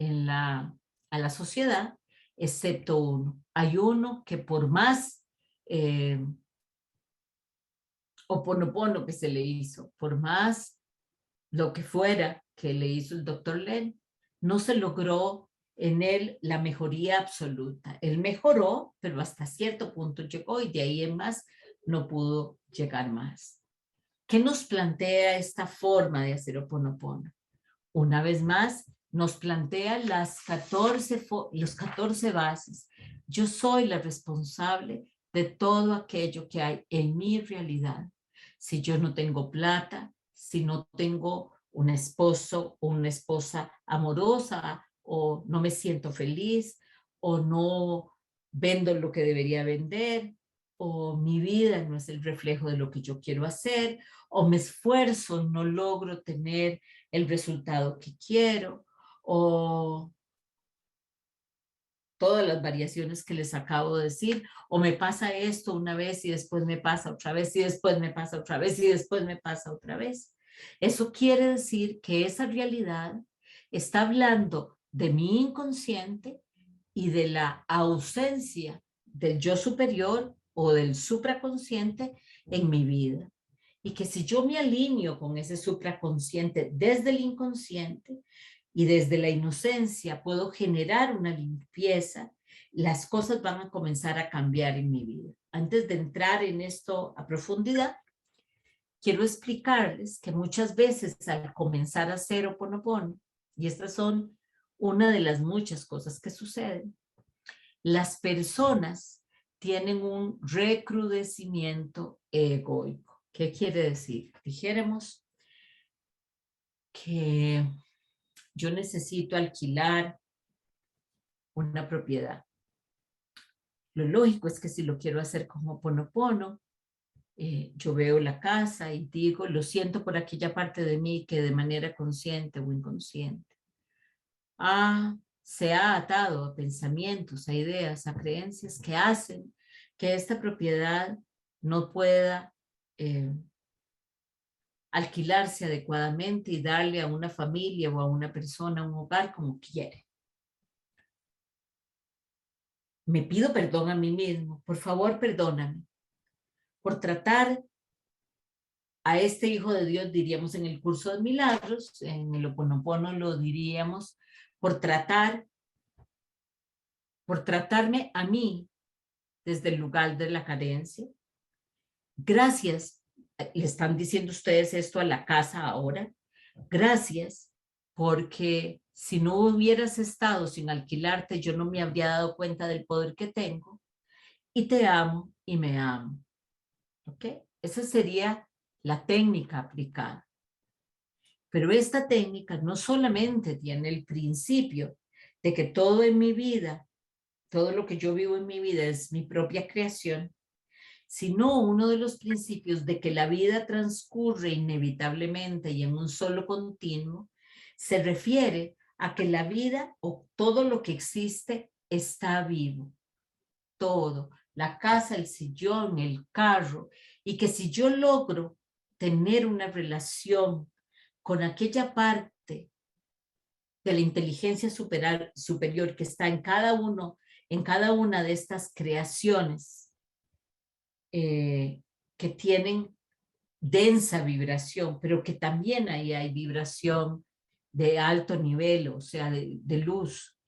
a la sociedad, excepto uno. Hay uno que por más oponopono que se le hizo, por más lo que fuera que le hizo el doctor Len, no se logró en él la mejoría absoluta. Él mejoró, pero hasta cierto punto llegó y de ahí en más no pudo llegar más. ¿Qué nos plantea esta forma de hacer Ho'oponopono? Una vez más, nos plantea los 14 bases. Yo soy la responsable de todo aquello que hay en mi realidad. Si yo no tengo plata, si no tengo un esposo o una esposa amorosa, o no me siento feliz, o no vendo lo que debería vender, o mi vida no es el reflejo de lo que yo quiero hacer, o me esfuerzo, no logro tener el resultado que quiero, o todas las variaciones que les acabo de decir, o me pasa esto una vez y después me pasa otra vez y después me pasa otra vez y después me pasa otra vez. Eso quiere decir que esa realidad está hablando de mi inconsciente y de la ausencia del yo superior o del supraconsciente en mi vida. Y que si yo me alineo con ese supraconsciente desde el inconsciente y desde la inocencia puedo generar una limpieza, las cosas van a comenzar a cambiar en mi vida. Antes de entrar en esto a profundidad, quiero explicarles que muchas veces al comenzar a hacer Ho'oponopono, y estas son una de las muchas cosas que suceden, las personas tienen un recrudecimiento egoico. ¿Qué quiere decir? Dijéramos que yo necesito alquilar una propiedad. Lo lógico es que si lo quiero hacer como Ho'oponopono, yo veo la casa y digo, lo siento por aquella parte de mí que de manera consciente o inconsciente se ha atado a pensamientos, a ideas, a creencias que hacen que esta propiedad no pueda alquilarse adecuadamente y darle a una familia o a una persona un hogar como quiere. Me pido perdón a mí mismo. Por favor, perdóname por tratar a este hijo de Dios, diríamos en el curso de milagros, en el Ho'oponopono lo diríamos, por tratarme a mí desde el lugar de la carencia. Gracias, le están diciendo ustedes esto a la casa ahora. Gracias, porque si no hubieras estado sin alquilarte, yo no me habría dado cuenta del poder que tengo. Y te amo y me amo. ¿Ok? Esa sería la técnica aplicada. Pero esta técnica no solamente tiene el principio de que todo en mi vida, todo lo que yo vivo en mi vida es mi propia creación, sino uno de los principios de que la vida transcurre inevitablemente y en un solo continuo, se refiere a que la vida o todo lo que existe está vivo, todo, la casa, el sillón, el carro, y que si yo logro tener una relación con aquella parte de la inteligencia superior que está en cada una de estas creaciones, que tienen densa vibración, pero que también ahí hay vibración de alto nivel, o sea, de luz,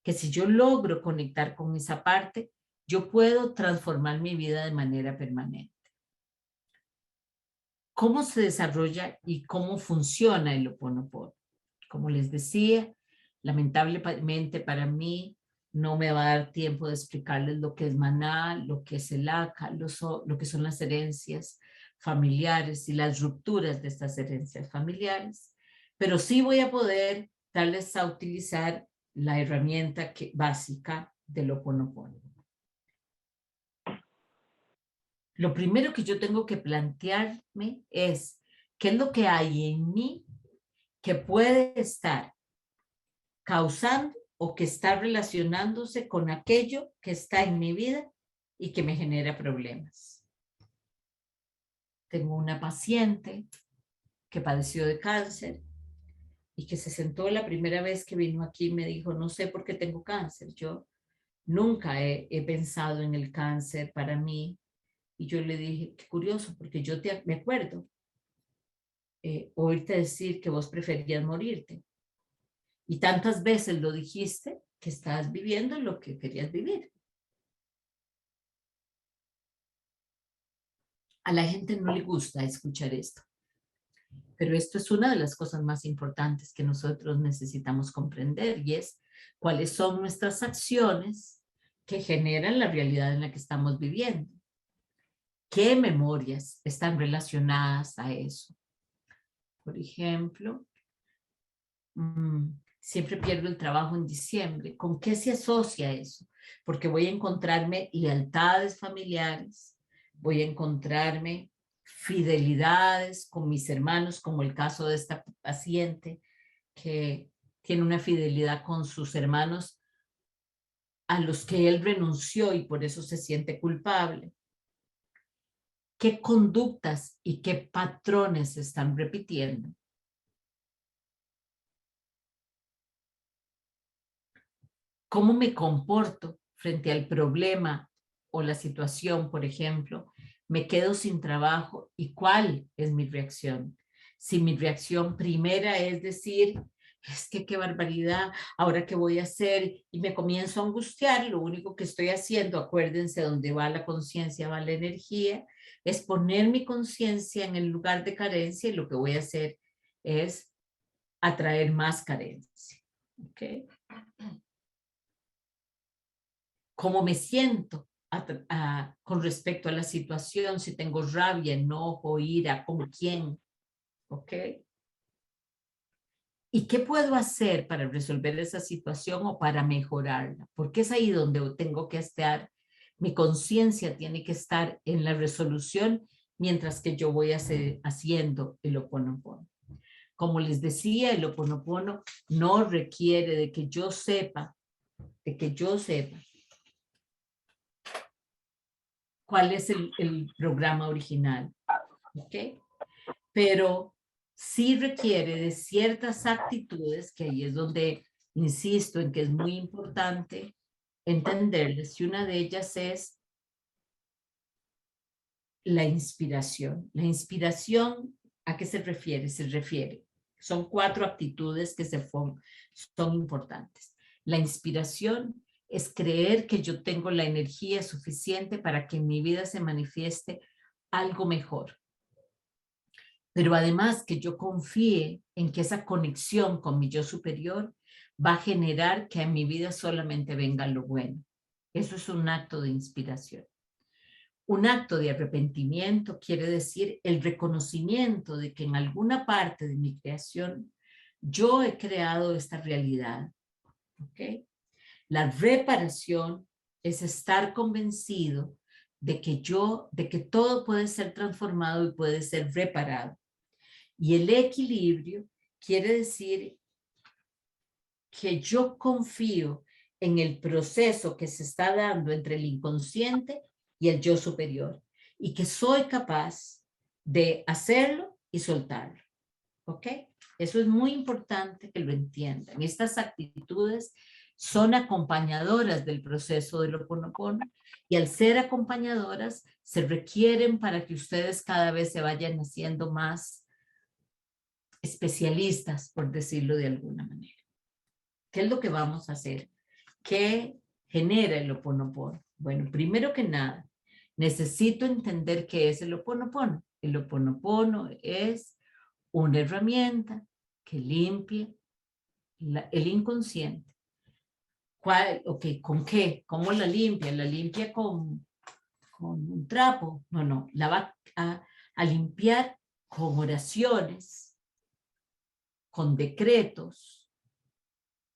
que si yo logro conectar con esa parte, yo puedo transformar mi vida de manera permanente. ¿Cómo se desarrolla y cómo funciona el Ho'oponopono? Como les decía, lamentablemente para mí no me va a dar tiempo de explicarles lo que es maná, lo que es el haka, lo que son las herencias familiares y las rupturas de estas herencias familiares, pero sí voy a poder darles a utilizar la herramienta básica del Ho'oponopono. Lo primero que yo tengo que plantearme es qué es lo que hay en mí que puede estar causando o que está relacionándose con aquello que está en mi vida y que me genera problemas. Tengo una paciente que padeció de cáncer y que se sentó la primera vez que vino aquí y me dijo, no sé por qué tengo cáncer. Yo nunca he pensado en el cáncer para mí. Y yo le dije, qué curioso, porque yo me acuerdo oírte decir que vos preferías morirte. Y tantas veces lo dijiste que estabas viviendo lo que querías vivir. A la gente no le gusta escuchar esto, pero esto es una de las cosas más importantes que nosotros necesitamos comprender y es cuáles son nuestras acciones que generan la realidad en la que estamos viviendo. ¿Qué memorias están relacionadas a eso? Por ejemplo, siempre pierdo el trabajo en diciembre. ¿Con qué se asocia eso? Porque voy a encontrarme lealtades familiares, voy a encontrarme fidelidades con mis hermanos, como el caso de esta paciente que tiene una fidelidad con sus hermanos a los que él renunció y por eso se siente culpable. ¿Qué conductas y qué patrones se están repitiendo? ¿Cómo me comporto frente al problema o la situación, por ejemplo, me quedo sin trabajo y cuál es mi reacción. Si mi reacción primera es decir, es que qué barbaridad, ahora qué voy a hacer y me comienzo a angustiar, lo único que estoy haciendo, acuérdense, donde va la conciencia, va la energía, es poner mi conciencia en el lugar de carencia y lo que voy a hacer es atraer más carencia. ¿Ok? ¿Cómo me siento con respecto a la situación? Si tengo rabia, enojo, ira, ¿con quién? ¿Ok? ¿Y qué puedo hacer para resolver esa situación o para mejorarla? Porque es ahí donde tengo que estar. Mi conciencia tiene que estar en la resolución mientras que yo voy haciendo el Ho'oponopono. Como les decía, el Ho'oponopono no requiere de que yo sepa cuál es el programa original, ¿ok? Pero sí requiere de ciertas actitudes, que ahí es donde insisto en que es muy importante entenderles, y una de ellas es la inspiración. La inspiración, ¿a qué se refiere? Son 4 actitudes que son importantes. La inspiración es creer que yo tengo la energía suficiente para que en mi vida se manifieste algo mejor. Pero además que yo confíe en que esa conexión con mi yo superior va a generar que en mi vida solamente venga lo bueno. Eso es un acto de inspiración. Un acto de arrepentimiento quiere decir el reconocimiento de que en alguna parte de mi creación yo he creado esta realidad. ¿Ok? La reparación es estar convencido de que todo puede ser transformado y puede ser reparado. Y el equilibrio quiere decir que yo confío en el proceso que se está dando entre el inconsciente y el yo superior y que soy capaz de hacerlo y soltarlo. ¿Ok? Eso es muy importante que lo entiendan. Estas actitudes son acompañadoras del proceso del Ho'oponopono y al ser acompañadoras se requieren para que ustedes cada vez se vayan haciendo más especialistas, por decirlo de alguna manera. ¿Qué es lo que vamos a hacer? ¿Qué genera el Ho'oponopono? Bueno, primero que nada, necesito entender qué es el Ho'oponopono. El Ho'oponopono es una herramienta que limpia el inconsciente. ¿Con qué? ¿Cómo la limpia? ¿La limpia con un trapo? No, la va a limpiar con oraciones, con decretos,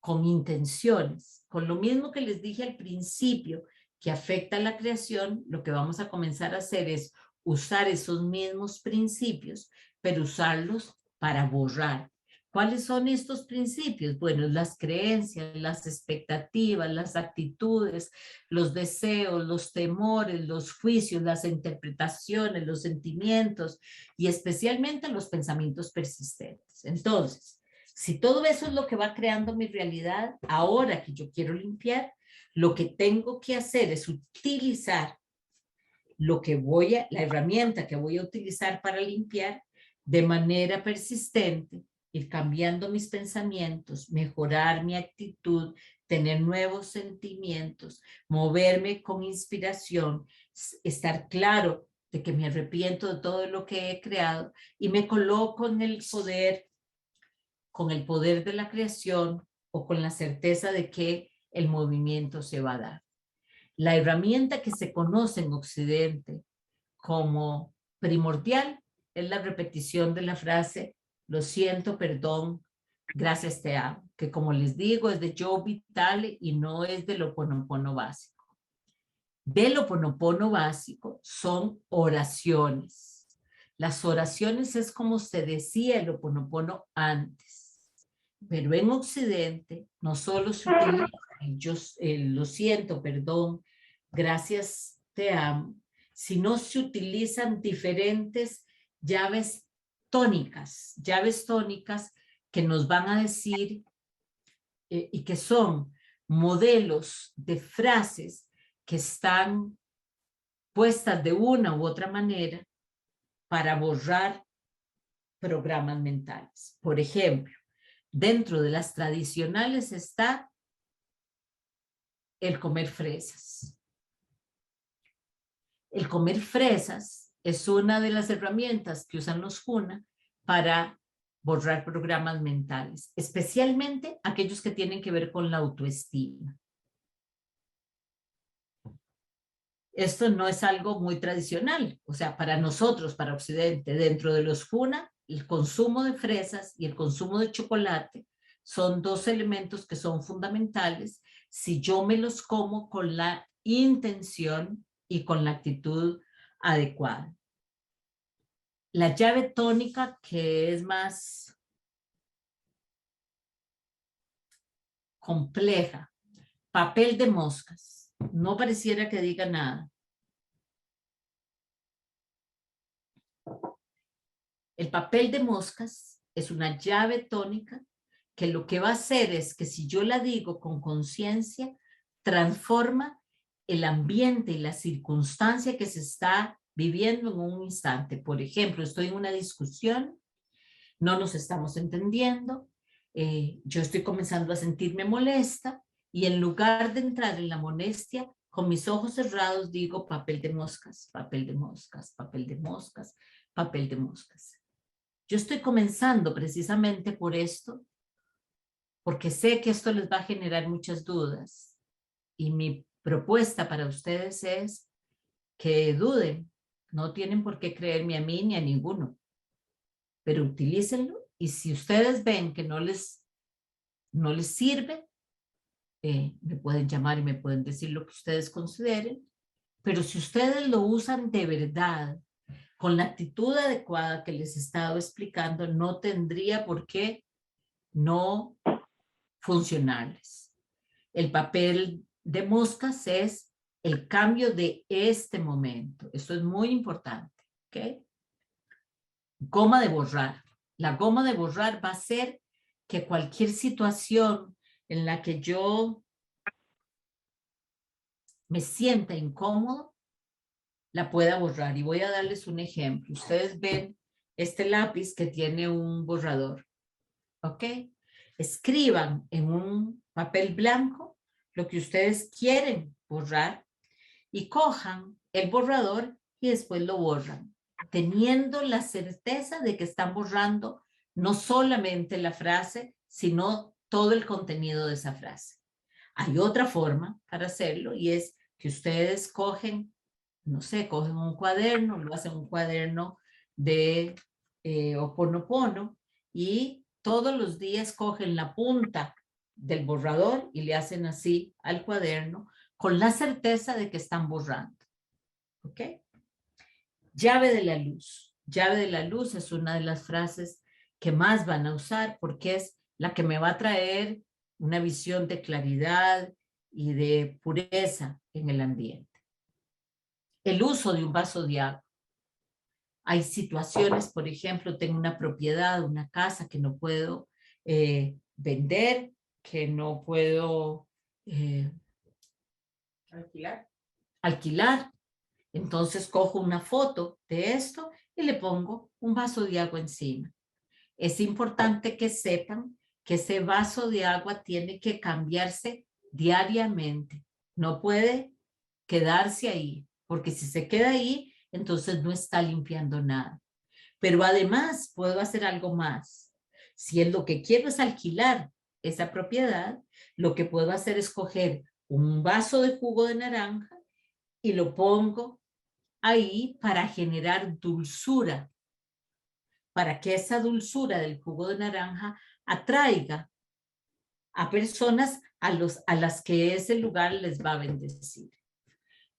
con intenciones, con lo mismo que les dije al principio, que afecta a la creación. Lo que vamos a comenzar a hacer es usar esos mismos principios, pero usarlos para borrar. ¿Cuáles son estos principios? Bueno, las creencias, las expectativas, las actitudes, los deseos, los temores, los juicios, las interpretaciones, los sentimientos y especialmente los pensamientos persistentes. Entonces, si todo eso es lo que va creando mi realidad, ahora que yo quiero limpiar, lo que tengo que hacer es utilizar la herramienta que voy a utilizar para limpiar de manera persistente, ir cambiando mis pensamientos, mejorar mi actitud, tener nuevos sentimientos, moverme con inspiración, estar claro de que me arrepiento de todo lo que he creado y me coloco en el poder, con el poder de la creación o con la certeza de que el movimiento se va a dar. La herramienta que se conoce en Occidente como primordial es la repetición de la frase, lo siento, perdón, gracias, te amo, que como les digo es de Joe Vitale y no es del Ho'oponopono básico. Del Ho'oponopono básico son oraciones. Las oraciones es como se decía el Ho'oponopono antes. Pero en Occidente no solo se utiliza lo siento, perdón, gracias, te amo, sino se utilizan diferentes llaves tónicas que nos van a decir y que son modelos de frases que están puestas de una u otra manera para borrar programas mentales. Por ejemplo, dentro de las tradicionales está el comer fresas. El comer fresas es una de las herramientas que usan los Juna para borrar programas mentales, especialmente aquellos que tienen que ver con la autoestima. Esto no es algo muy tradicional, o sea, para nosotros, para Occidente, dentro de los Juna, el consumo de fresas y el consumo de chocolate son dos elementos que son fundamentales si yo me los como con la intención y con la actitud adecuada. La llave tónica, que es más compleja, papel de moscas. No pareciera que diga nada. El papel de moscas es una llave tónica que lo que va a hacer es que si yo la digo con conciencia, transforma el ambiente y la circunstancia que se está viviendo en un instante. Por ejemplo, estoy en una discusión, no nos estamos entendiendo, yo estoy comenzando a sentirme molesta y en lugar de entrar en la molestia, con mis ojos cerrados digo papel de moscas, papel de moscas, papel de moscas, papel de moscas. Yo estoy comenzando precisamente por esto, porque sé que esto les va a generar muchas dudas. Y mi propuesta para ustedes es que duden. No tienen por qué creerme a mí ni a ninguno, pero utilícenlo y si ustedes ven que no les sirve, me pueden llamar y me pueden decir lo que ustedes consideren, pero si ustedes lo usan de verdad, con la actitud adecuada que les he estado explicando, no tendría por qué no funcionarles. El papel de moscas es el cambio de este momento. Esto es muy importante. ¿Ok? Goma de borrar. La goma de borrar va a ser que cualquier situación en la que yo me sienta incómodo, la pueda borrar. Y voy a darles un ejemplo. Ustedes ven este lápiz que tiene un borrador. ¿Ok? Escriban en un papel blanco lo que ustedes quieren borrar y cojan el borrador y después lo borran, teniendo la certeza de que están borrando no solamente la frase, sino todo el contenido de esa frase. Hay otra forma para hacerlo y es que ustedes cogen, no sé, cogen un cuaderno, lo hacen un cuaderno de Ho'oponopono y todos los días cogen la punta del borrador y le hacen así al cuaderno con la certeza de que están borrando. ¿Ok? Llave de la luz. Llave de la luz es una de las frases que más van a usar porque es la que me va a traer una visión de claridad y de pureza en el ambiente. El uso de un vaso de agua. Hay situaciones, por ejemplo, tengo una propiedad, una casa que no puedo vender, que no puedo alquilar. Entonces cojo una foto de esto y le pongo un vaso de agua encima. Es importante que sepan que ese vaso de agua tiene que cambiarse diariamente. No puede quedarse ahí, porque si se queda ahí, entonces no está limpiando nada. Pero además puedo hacer algo más. Si es lo que quiero es alquilar esa propiedad, lo que puedo hacer es coger un vaso de jugo de naranja y lo pongo ahí para generar dulzura, para que esa dulzura del jugo de naranja atraiga a personas a las que ese lugar les va a bendecir.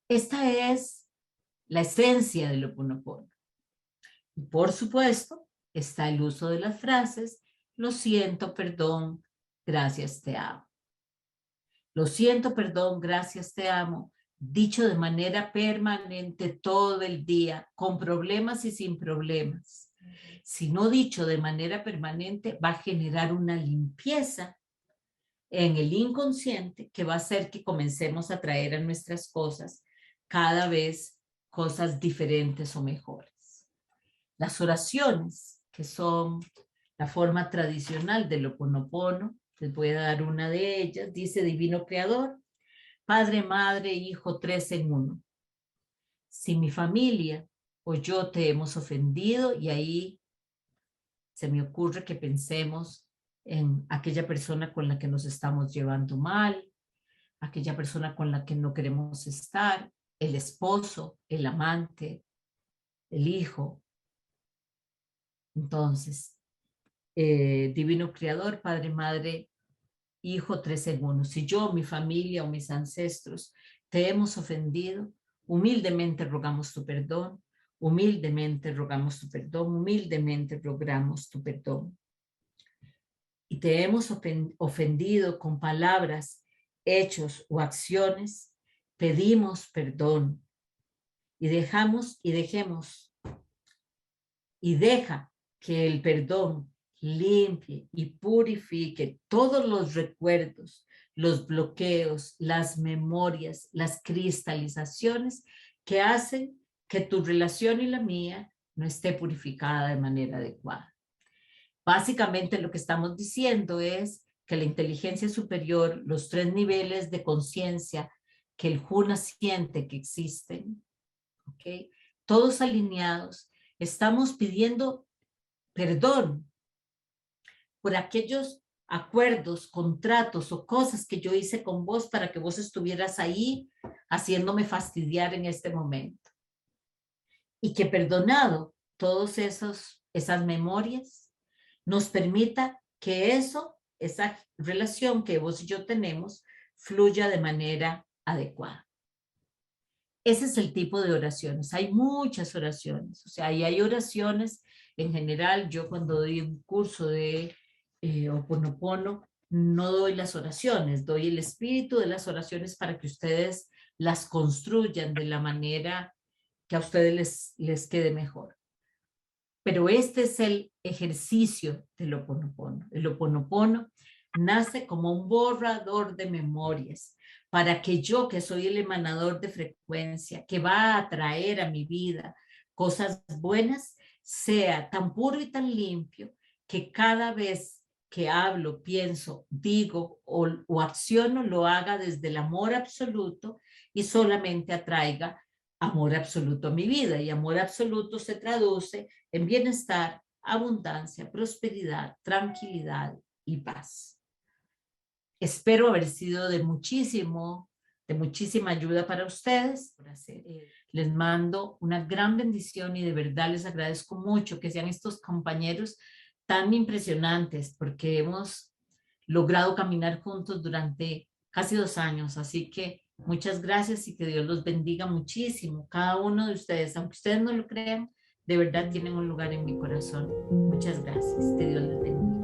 Esta es la esencia del Ho'oponopono. Y por supuesto, está el uso de las frases, lo siento, perdón, gracias, te amo. Lo siento, perdón, gracias, te amo, dicho de manera permanente todo el día, con problemas y sin problemas. Si no dicho de manera permanente, va a generar una limpieza en el inconsciente que va a hacer que comencemos a traer a nuestras cosas cada vez cosas diferentes o mejores. Las oraciones, que son la forma tradicional del Ho Oponopono, les voy a dar una de ellas. Dice: Divino Creador, Padre, Madre, Hijo, tres en uno. Si mi familia o yo te hemos ofendido, y ahí se me ocurre que pensemos en aquella persona con la que nos estamos llevando mal, aquella persona con la que no queremos estar, el esposo, el amante, el hijo. Entonces, Divino Creador, Padre, Madre, Hijo, tres en uno. Si yo, mi familia o mis ancestros te hemos ofendido, humildemente rogamos tu perdón, humildemente rogamos tu perdón, humildemente rogamos tu perdón. Y te hemos ofendido con palabras, hechos o acciones, pedimos perdón y dejemos y deja que el perdón limpie y purifique todos los recuerdos, los bloqueos, las memorias, las cristalizaciones que hacen que tu relación y la mía no esté purificada de manera adecuada. Básicamente lo que estamos diciendo es que la inteligencia superior, los tres niveles de conciencia que el Juna siente que existen, ¿okay? Todos alineados, estamos pidiendo perdón por aquellos acuerdos, contratos o cosas que yo hice con vos para que vos estuvieras ahí haciéndome fastidiar en este momento. Y que perdonado todas esas memorias, nos permita que esa relación que vos y yo tenemos fluya de manera adecuada. Ese es el tipo de oraciones. Hay muchas oraciones, o sea, y hay oraciones en general. Yo cuando doy un curso de Ho Oponopono, no doy las oraciones, doy el espíritu de las oraciones para que ustedes las construyan de la manera que a ustedes les quede mejor. Pero este es el ejercicio del Ho Oponopono. El Ho Oponopono nace como un borrador de memorias para que yo, que soy el emanador de frecuencia, que va a atraer a mi vida cosas buenas, sea tan puro y tan limpio que cada vez que hablo, pienso, digo o acciono, lo haga desde el amor absoluto y solamente atraiga amor absoluto a mi vida. Y amor absoluto se traduce en bienestar, abundancia, prosperidad, tranquilidad y paz. Espero haber sido de muchísima ayuda para ustedes. Les mando una gran bendición y de verdad les agradezco mucho que sean estos compañeros tan impresionantes, porque hemos logrado caminar juntos durante casi 2 años. Así que muchas gracias y que Dios los bendiga muchísimo. Cada uno de ustedes, aunque ustedes no lo crean, de verdad tienen un lugar en mi corazón. Muchas gracias. Que Dios les bendiga.